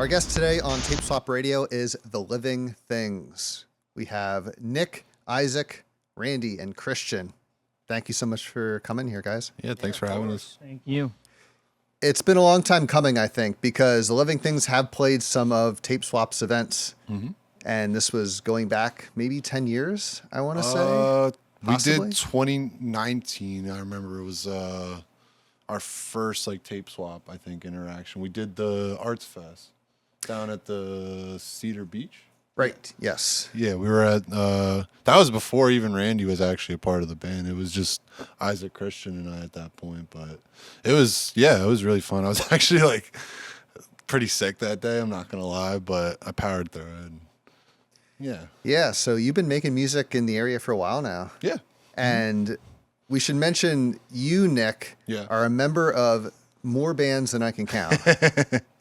Our guest today on Tape Swap Radio is The Living Things. We have Nick, Isaac, Randy, and Christian. Thank you so much for coming here, guys. Yeah, thanks for having us. Thank you. It's been a long time coming, I think, because The Living Things have played some of Tape Swap's events. Mm-hmm. And this was going back maybe 10 years, I want to say. We Possibly? did 2019. I remember it was our first like Tape Swap, I think, interaction. We did the Arts Fest down at the Cedar Beach. Right, yes. Yeah, we were at, that was before even Randy was actually a part of the band. It was just Isaac, Christian, and I at that point. But it was really fun. I was actually like pretty sick that day, I'm not going to lie, but I powered through it. Yeah. Yeah, so you've been making music in the area for a while now. Yeah. And we should mention you, Nick, are a member of more bands than I can count.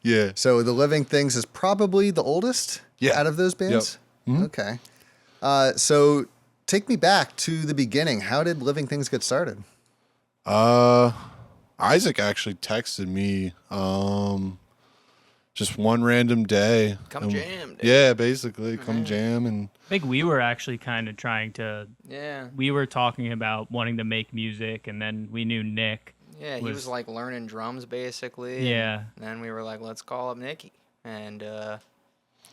Yeah. So The Living Things is probably the oldest out of those bands? Yep. Mm-hmm. Okay. So take me back to the beginning. How did Living Things get started? Isaac actually texted me just one random day. Come jam, dude. Yeah, basically. Come jam. And I think we were actually kind of trying to. Yeah. We were talking about wanting to make music, and then we knew Nick. Yeah, he was like learning drums basically. Yeah. And then we were like, let's call up Nicky. And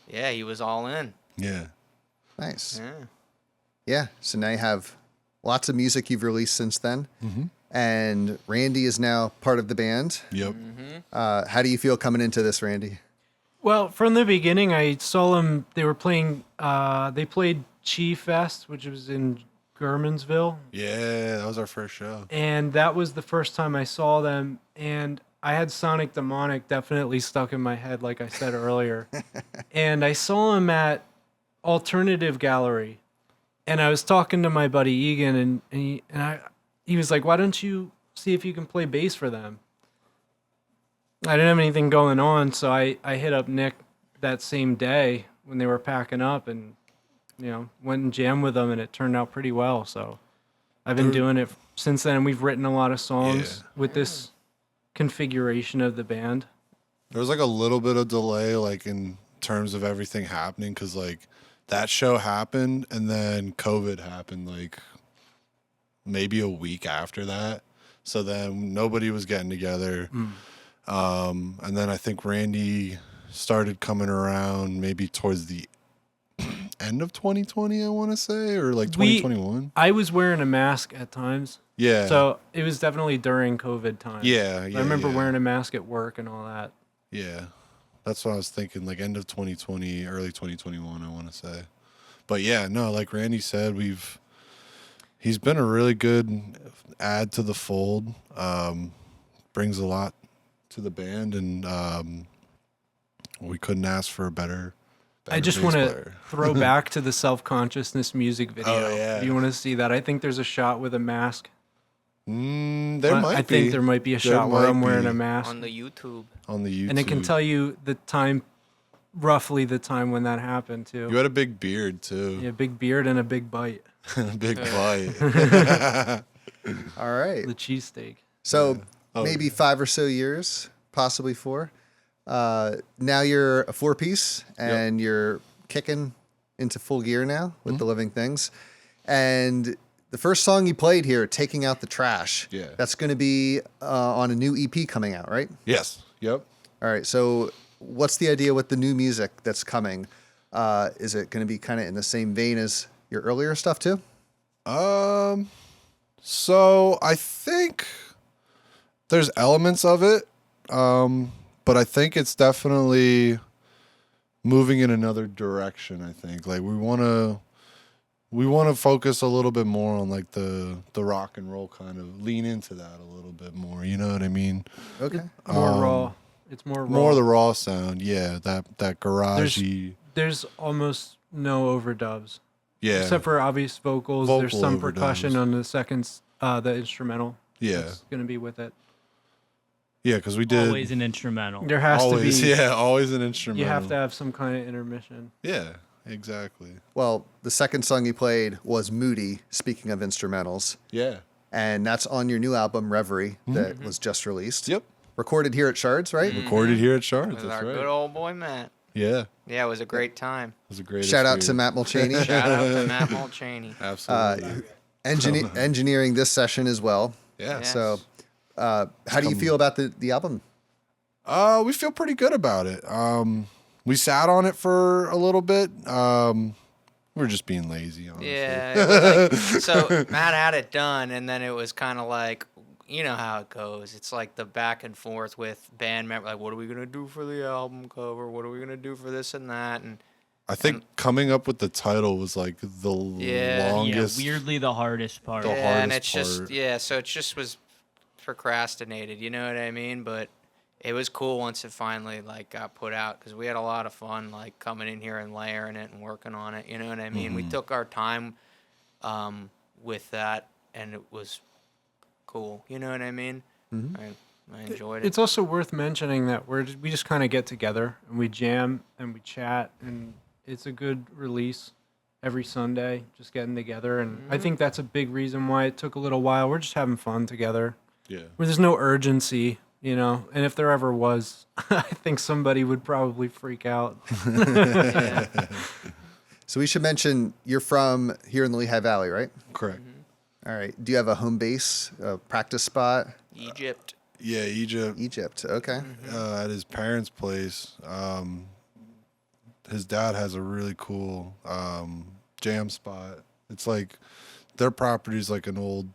yeah, he was all in. yeah. Nice. Yeah. Yeah. So now you have lots of music you've released since then. Mm-hmm. And Randy is now part of the band. Yep. How do you feel coming into this, Randy? Well, from the beginning, I saw them. They were playing. They played Chi Fest, which was in Gurmansville, Yeah, that was our first show. and that was the first time I saw them. And I had Sonic Demonic definitely stuck in my head, like I said earlier. And I saw him at Alternative Gallery, and I was talking to my buddy Egan, and he was like, "Why don't you see if you can play bass for them?" I didn't have anything going on, so I hit up Nick that same day when they were packing up, and went and jammed with them, and it turned out pretty well. So I've been doing it since then. We've written a lot of songs with this configuration of the band. There was like a little bit of delay, like in terms of everything happening, because like that show happened and then COVID happened like maybe a week after that. So then nobody was getting together. And then I think Randy started coming around maybe towards the end of 2020, I want to say, or like 2021. I was wearing a mask at times. Yeah. So it was definitely during COVID times. Yeah. I remember wearing a mask at work and all that. Yeah. That's what I was thinking, like end of 2020, early 2021, I want to say. But yeah, no, like Randy said, he's been a really good add to the fold. Brings a lot to the band, and we couldn't ask for a better I just bass want to player. throw back to the Self-Consciousness music video. Oh, yeah. Do you want to see that? I think there's a shot with a mask. I think there might be a shot where I'm wearing a mask. On the YouTube. On the YouTube. And it can tell you the time, roughly the time when that happened, too. You had a big beard, too. Yeah, big beard and a big bite. Big bite. All right. The cheesesteak. So maybe 5 or so years, possibly 4. Now you're a 4-piece, and you're kicking into full gear now with The Living Things. And the first song you played here, Taking Out the Trash, that's going to be on a new EP coming out, right? Yes. Yep. All right. So what's the idea with the new music that's coming? Is it going to be kind of in the same vein as your earlier stuff too? So I think there's elements of it, but I think it's definitely moving in another direction. I think like we want to focus a little bit more on like the rock and roll, kind of lean into that a little bit more. You know what I mean? Okay. More raw. It's more raw. More the raw sound. Yeah, that garagey. There's almost no overdubs. Yeah. Except for obvious vocals. Vocal There's some overdubs. percussion on the seconds, the instrumental. Yeah. It's going to be with it. Yeah, because we did Always an instrumental. There has always, to be. yeah, always an instrumental. You have to have some kind of intermission. Yeah, exactly. Well, the second song you played was Moody, speaking of instrumentals. Yeah. And that's on your new album, Reverie, that was just released. Yep. recorded here at Shards, right? Recorded here at Shards. With That's our right. good old boy Matt. Yeah, it Yeah, it was a great time. was a great. Shout out to experience. Matt Mulchaney, Shout out to Matt Mulchaney. Absolutely. engineering this session as well. Yeah. Yes. So, how do you feel about the album? We feel pretty good about it. We sat on it for a little bit. We're just being lazy, honestly. Yeah. It was like, so Matt had it done, and then it was kind of like, you know how it goes. It's like the back and forth with band members. Like, what are we gonna do for the album cover? What are we gonna do for this and that? And I think coming up with the title was like the Yeah. longest. Yeah, weirdly the hardest part. The yeah, and hardest it's part. just so it just was procrastinated. You know what I mean? But it was cool once it finally like got put out because we had a lot of fun like coming in here and layering it and working on it. You know what I mean? We took our time with that, and it was cool. You know what I mean? I enjoyed it. It's also worth mentioning that we just kind of get together and we jam and we chat, and it's a good release every Sunday, just getting together. And I think that's a big reason why it took a little while. We're just having fun together. Yeah. Where there's no urgency, you know. And if there ever was, I think somebody would probably freak out. Yeah. So we should mention you're from here in the Lehigh Valley, right? Correct. All right. Do you have a home base, a practice spot? Egypt. Yeah, Egypt. Egypt. Okay. At his parents' place. His dad has a really cool jam spot. It's like their property's like an old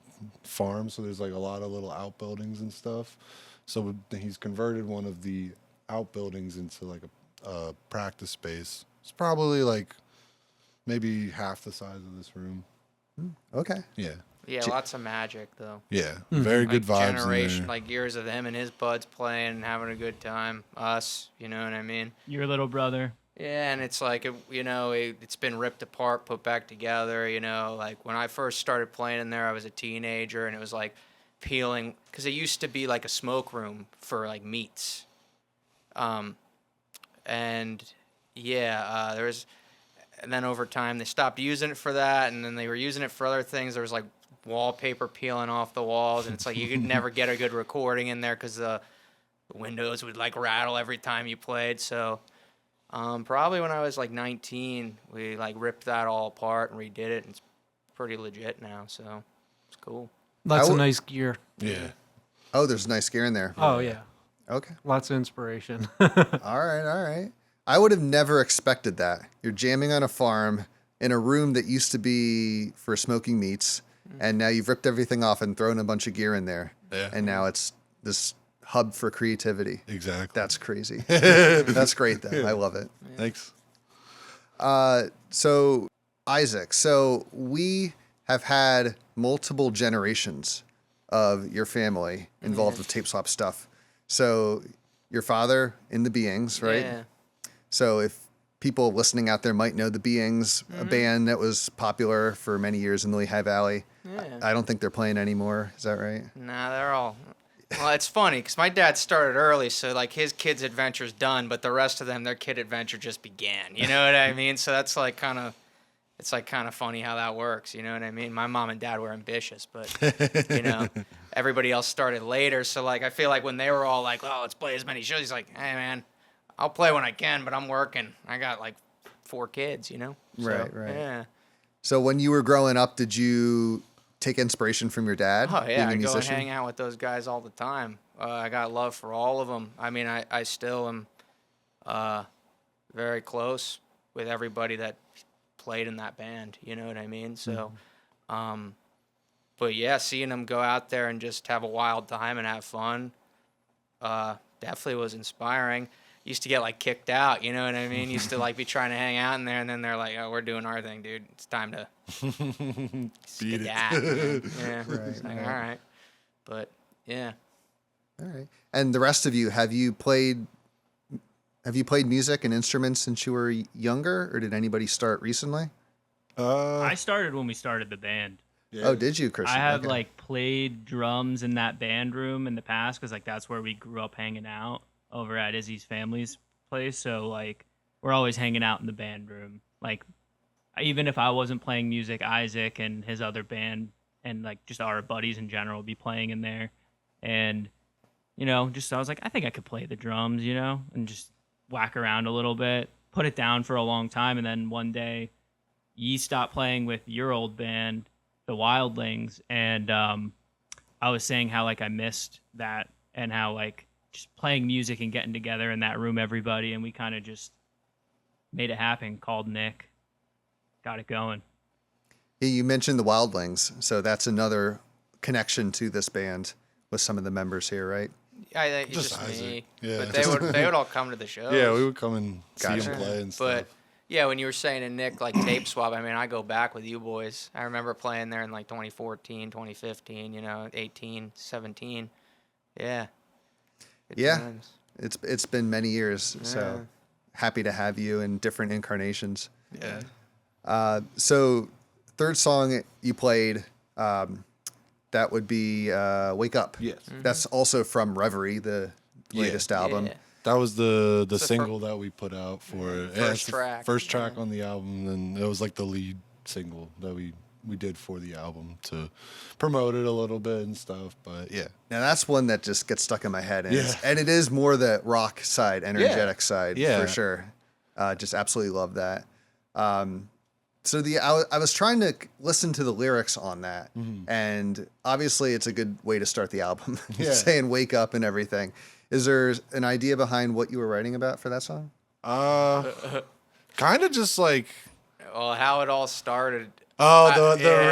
farm, so there's like a lot of little outbuildings and stuff. So he's converted one of the outbuildings into like a practice space. It's probably like maybe half the size of this room. Okay. Yeah. Yeah, lots of magic though. Yeah. Very good Like vibes generation, in there. like years of him and his buds playing and having a good time. Us, you know what I mean? Your little brother. Yeah, and it's like it's been ripped apart, put back together. You know, like when I first started playing in there, I was a teenager, and it was like peeling because it used to be like a smoke room for like meats. And yeah, there was, and then over time they stopped using it for that, and then they were using it for other things. There was like wallpaper peeling off the walls, and it's like you could never get a good recording in there because the windows would like rattle every time you played. So. Probably when I was like 19, we like ripped that all apart and redid it, and it's pretty legit now. So it's cool. Lots I of w- nice gear. Yeah. Oh, there's nice gear in there. Oh, yeah. Okay. Lots of inspiration. All right. All right. I would have never expected that. You're jamming on a farm in a room that used to be for smoking meats, and now you've ripped everything off and thrown a bunch of gear in there. Yeah. And now it's this hub for creativity. Exactly. That's crazy. That's great, though. I love it. Thanks. So, Isaac, so we have had multiple generations of your family involved with tape swap stuff. So, your father in the Beings, right? Yeah. So, if people listening out there might know the Beings, a band that was popular for many years in the Lehigh Valley. Yeah. I don't think they're playing anymore. Is that right? Nah, they're all. Well, it's funny because my dad started early, so like his kid's adventure's done, but the rest of them, their kid adventure just began. You know what I mean? So that's like it's like kind of funny how that works. You know what I mean? My mom and dad were ambitious, but you know, everybody else started later. So like, I feel like when they were all like, "Oh, let's play as many shows," he's like, "Hey, man, I'll play when I can, but I'm working. I got like 4 kids, you know." So, Right. Yeah. So, when you were growing up, did you take inspiration from your dad? Oh being yeah, a I go and musician? hang out with those guys all the time. I got love for all of them. I mean, I still am very close with everybody that played in that band. You know what I mean? So, but yeah, seeing them go out there and just have a wild time and have fun, definitely was inspiring. Used to get like kicked out, you know what I mean? Used to like be trying to hang out in there, and then they're like, "Oh, we're doing our thing, dude. It's time to Beat it. skedat." Yeah, Right, it's like, right. all right, but yeah. All right. And the rest of you, have you played music and instruments since you were younger, or did anybody start recently? I started when we started the band. Yeah. Oh, did you, Christian? I have Okay. like played drums in that band room in the past because like that's where we grew up hanging out over at Izzy's family's place. So like we're always hanging out in the band room. Like even if I wasn't playing music, Isaac and his other band and like just our buddies in general would be playing in there. And just I was like, I think I could play the drums, and just whack around a little bit, put it down for a long time. And then one day you stopped playing with your old band, the Wildlings. And I was saying how like I missed that and how like just playing music and getting together in that room, everybody. And we kind of just made it happen, called Nick, got it going. You mentioned the Wildlings, so that's another connection to this band with some of the members here, right? I think it's Just just Isaac. me. Yeah. But they would all come to the shows. Yeah, we would come and see Gotcha. him play and But stuff. yeah, when you were saying to Nick, like tape swap, I mean, I go back with you boys. I remember playing there in like 2014, 2015, 18, 17. Yeah. Good Yeah. times. It's been many years, Yeah. so happy to have you in different incarnations. Yeah. So third song you played, that would be "Wake Up." Yes. That's also from Reverie, the latest album. Yeah. That was the the single that we put out for it. First it's the track. First track on the album, and it was like the lead single that we did for the album to promote it a little bit and stuff. But yeah. Now that's one that just gets stuck in my head, and, Yeah. and it is more the rock side, energetic side, Yeah. for sure. Just absolutely love that. So I was trying to listen to the lyrics on that, and obviously it's a good way to start the album, Yeah. saying "wake up" and everything. Is there an idea behind what you were writing about for that song? Kind of just like Well, how it all started. the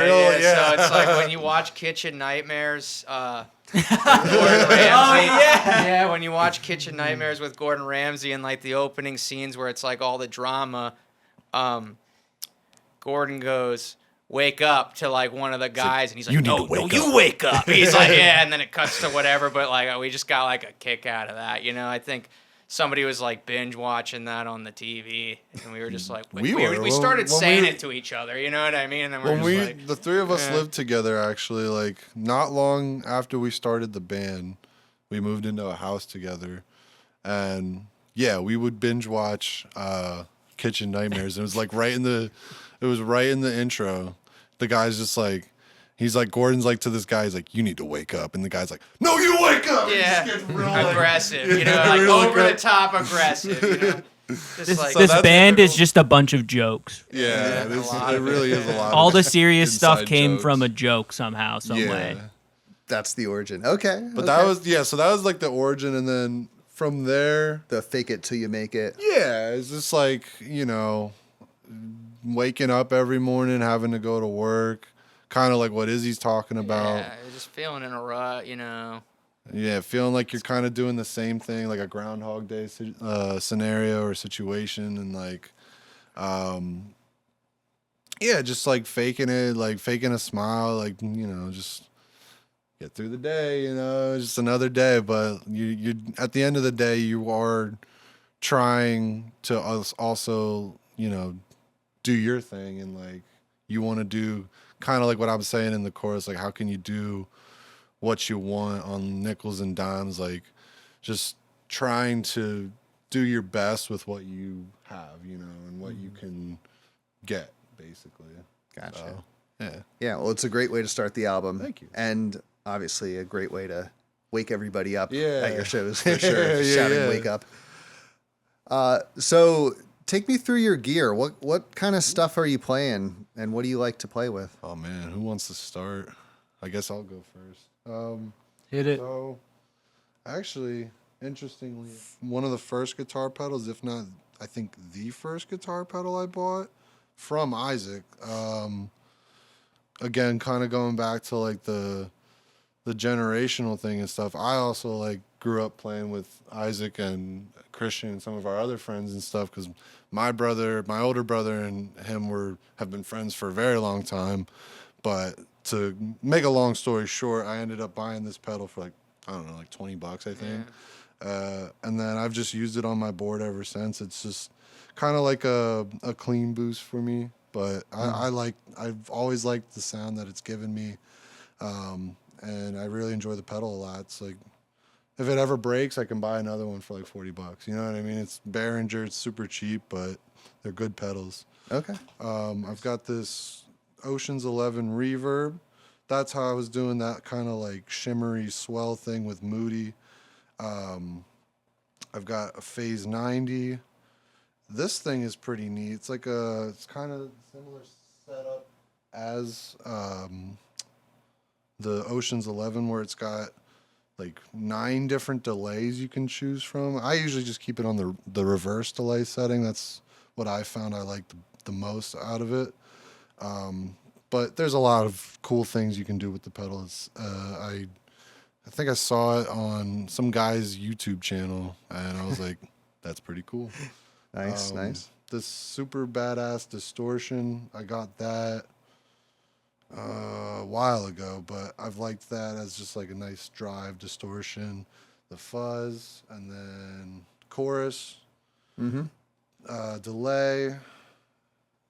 real So it's like when you watch Kitchen Nightmares. Gordon Ramsay. Yeah, when you watch Kitchen Nightmares with Gordon Ramsay and like the opening scenes where it's like all the drama, Gordon goes, "Wake up," to like one of the guys, and he's like, "You need "No, to wake you wake up." He's like, "Yeah," and then it cuts to whatever, but like we just got like a kick out of that, I think somebody was like binge watching that on the TV, and we were just like, We were. we started When saying we- it to each other, you know what I mean? And then we're when just we like, the three of us yeah. lived together actually, like not long after we started the band, we moved into a house together, and yeah, we would binge watch Kitchen Nightmares. It was like right in the intro. The guy's just like, he's like, Gordon's like to this guy, he's like, "You need to wake up," and the guy's like, "No, you wake up." And he yeah, just gets real, like- aggressive, Yeah, like real over the aggressive. top aggressive, Just This, like, this that's band is typical. just a bunch of jokes. Yeah, a lot it of really is a lot. All of the serious stuff inside came jokes. from a joke somehow, some way. That's the origin. Okay, But that was so that was like the origin, and then from there, the fake it till you make it. yeah, it's just like waking up every morning, having to go to work, kind of like what Izzy's talking about. yeah, you're just feeling in a rut, Yeah, feeling like you're kind of doing the same thing, like a Groundhog Day scenario or situation, and like, yeah, just like faking it, like faking a smile, like just get through the day, just another day. But you at the end of the day, you are trying to also do your thing, and like you want to do kind of like what I'm saying in the chorus, like how can you do what you want on nickels and dimes, like just trying to do your best with what you have, and what you can get, basically. Gotcha. So, yeah. Yeah, well, it's a great way to start the album. Thank you. And obviously a great way to wake everybody up Yeah. at your shows, for sure. Yeah, Shouting yeah. "wake up." So take me through your gear. What kind of stuff are you playing, and what do you like to play with? Oh man, who wants to start? I guess I'll go first. Hit it. So, actually, interestingly, one of the first guitar pedals, if not, I think the first guitar pedal I bought from Isaac. Again, kind of going back to like the generational thing and stuff. I also like grew up playing with Isaac and Christian and some of our other friends and stuff, because my older brother and him have been friends for a very long time. But to make a long story short, I ended up buying this pedal for like, I don't know, like $20, I think. And then I've just used it on my board ever since. It's just kind of like a clean boost for me. But I've always liked the sound that it's given me. And I really enjoy the pedal a lot. It's like, if it ever breaks, I can buy another one for like $40. You know what I mean? It's Behringer, it's super cheap, but they're good pedals. Okay. I've got this Ocean's 11 reverb. That's how I was doing that kind of like shimmery swell thing with Moody. I've got a Phase 90. This thing is pretty neat. It's like it's kind of similar setup as the Ocean's 11, where it's got like 9 different delays you can choose from. I usually just keep it on the reverse delay setting. That's what I found I like the most out of it. But there's a lot of cool things you can do with the pedals. I think I saw it on some guy's YouTube channel, and I was like, that's pretty cool. Nice, nice. This super badass distortion, I got that a while ago, but I've liked that as just like a nice drive distortion. The fuzz, and then chorus, delay,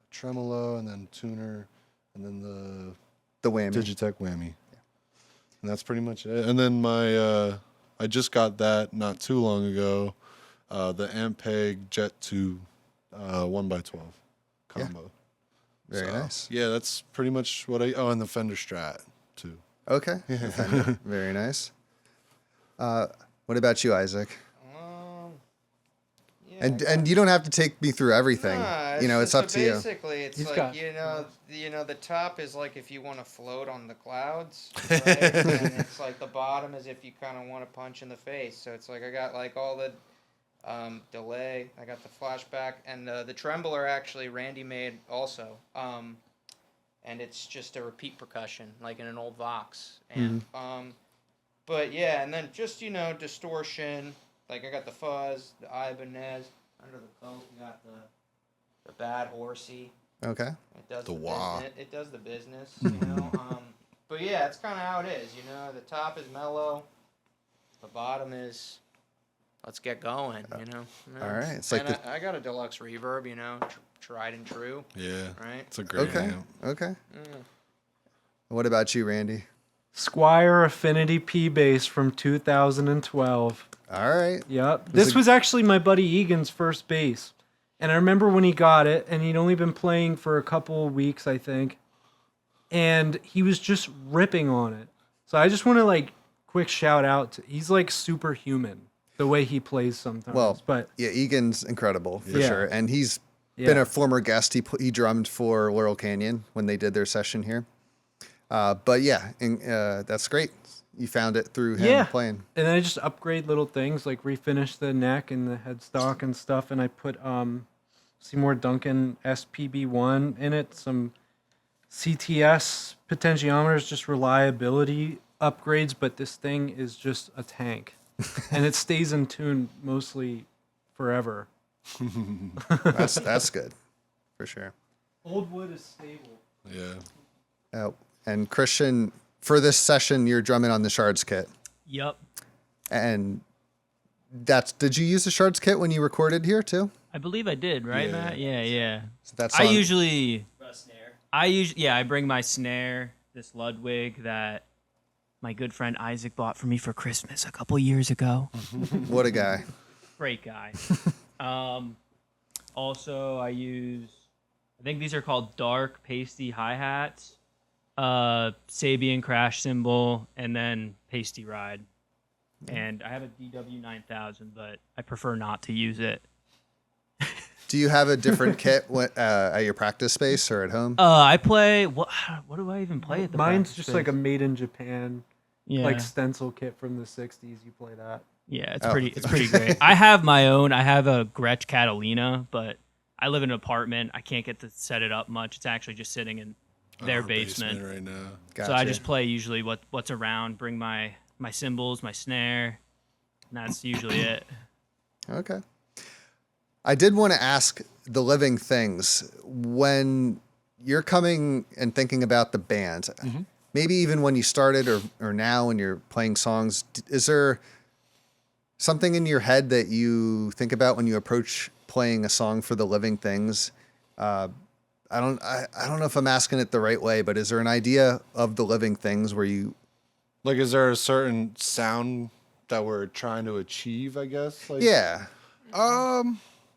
tremolo, and then tuner, and then The whammy. Digitech whammy. And that's pretty much it. And then I just got that not too long ago, the Ampeg Jet 2 1x12 combo. Very nice. Yeah, that's pretty much what and the Fender Strat too. Okay. Very nice. What about you, Isaac? Yeah, And you don't have to take me through everything. Nah, It's up to you. Basically, it's He's like got- the top is like if you want to float on the clouds, right? And it's like the bottom is if you kind of want to punch in the face. So it's like I got like all the delay, I got the flashback, and the trembler actually Randy made also. And it's just a repeat percussion like in an old Vox amp. But yeah, and then just distortion. Like I got the fuzz, the Ibanez. Under the coat, we got the bad horsey. Okay. It does The the wah. business. It does the business, But yeah, it's kind of how it is, The top is mellow. The bottom is, let's get going, Yeah. All right. It's like and I got a deluxe reverb, tried and true. Yeah, Right. it's a great Okay. amp. Okay. What about you, Randy? Squire Affinity P bass from 2012. All right. Yep. This was actually my buddy Egan's first bass. And I remember when he got it, and he'd only been playing for a couple of weeks, I think. And he was just ripping on it. So I just want to quick shout out to, he's superhuman the way he plays sometimes. Well, but yeah, Egan's incredible for Yeah. sure, and he's been Yeah. a former guest. He drummed for Laurel Canyon when they did their session here. But yeah, that's great. You found it through him playing. And then I just upgrade little things like refinish the neck and the headstock and stuff. And I put Seymour Duncan SPB1 in it, some CTS potentiometers, just reliability upgrades. But this thing is just a tank. And it stays in tune mostly forever. That's good for sure. Old wood is stable. Yeah. And Christian, for this session, you're drumming on the Shards kit. Yep. And did you use the Shards kit when you recorded here too? I believe I did, right, Yeah. Matt? Yeah. So that's I usually bring my snare, this Ludwig that my good friend Isaac bought for me for Christmas a couple years ago. what a guy. Great guy. Also, I think these are called dark pasty hi-hats, Sabian crash cymbal, and then pasty ride. And I have a DW 9000, but I prefer not to use it. Do you have a different kit at your practice space or at home? I play, what do I even play at the Mine's practice just space? like a made in Japan, Yeah. stencil kit from the 60s. You play that. Yeah, it's pretty great. I have my own. I have a Gretsch Catalina, but I live in an apartment. I can't get to set it up much. It's actually just sitting in their Our basement. right now. Gotcha. So I just play usually what's around, bring my cymbals, my snare, and that's usually it. Okay. I did want to ask the living things when you're coming and thinking about the band, maybe even when you started or now when you're playing songs, is there something in your head that you think about when you approach playing a song for the living things? I don't know if I'm asking it the right way, but is there an idea of the living things where you Like, is there a certain sound that we're trying to achieve, I guess? Like, yeah.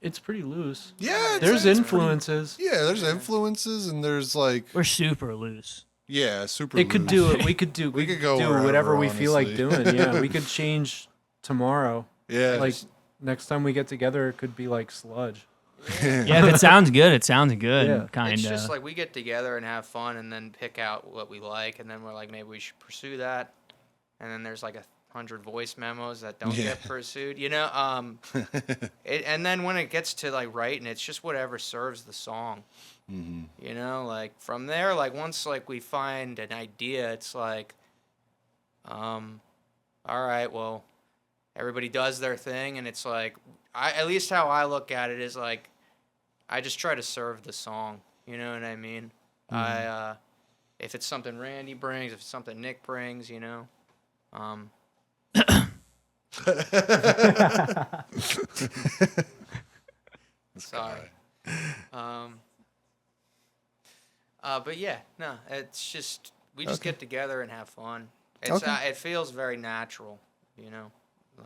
It's pretty loose. Yeah. There's it's influences. Yeah, there's influences, and there's like, We're super loose. yeah, super. It could loose. do it. We could do We could go do wherever, whatever we feel like honestly. doing. Yeah, we could change tomorrow. Yeah. Like next time we get together, it could be like sludge. Yeah, if it sounds good, it sounds good. Yeah. Kind It's of. just like we get together and have fun, and then pick out what we like, and then we're like, maybe we should pursue that. And then there's like 100 voice memos that don't Yeah. get pursued, you know. And then when it gets to like writing, it's just whatever serves the song. You know, like from there, like once like we find an idea, it's like, all right, well, everybody does their thing, and it's like, at least how I look at it is like, I just try to serve the song. You know what I mean? If it's something Randy brings, if it's something Nick brings, you know. Sorry. But yeah, no, it's just we just get together and have fun. It's it feels very natural, you know,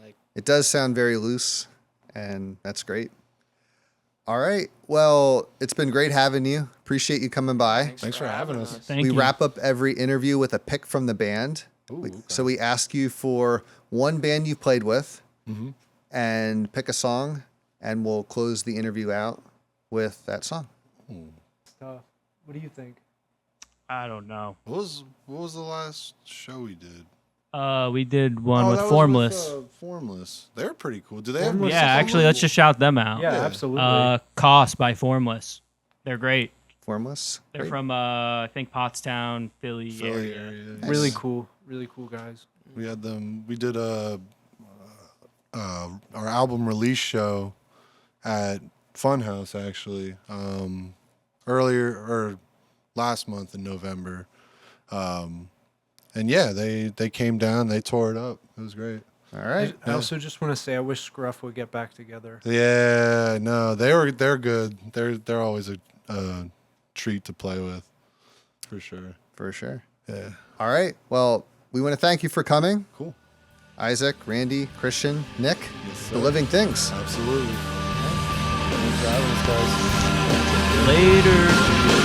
like It does sound very loose, and that's great. All right. Well, it's been great having you. Appreciate you coming by. Thanks for having us. Thank We you. wrap up every interview with a pick from the band. Ooh, okay. So we ask you for one band you've played with and pick a song, and we'll close the interview out with that song. Stuff. What do you think? I don't know. What was the last show we did? We did one with that was Formless. with, Formless. They're pretty cool. Do they have? Formless Yeah, actually, let's just shout them out. Yeah, Yeah. absolutely. Cost by Formless. They're great. Formless. They're Great. from I think Pottstown, Philly, Philly area. area. Really cool. Really cool guys. We had them. We did our album release show at Funhouse actually earlier or last month in November, and yeah, they came down. They tore it up. It was great. All right. I also just want to say I wish Scruff would get back together. Yeah, no, they're good. They're always a treat to play with, for sure. For sure. Yeah, All right. Well, we want to thank you for coming. cool. Isaac, Randy, Christian, Nick, Yes, the sir. Living Things. Absolutely. Thanks for having us, guys. Later.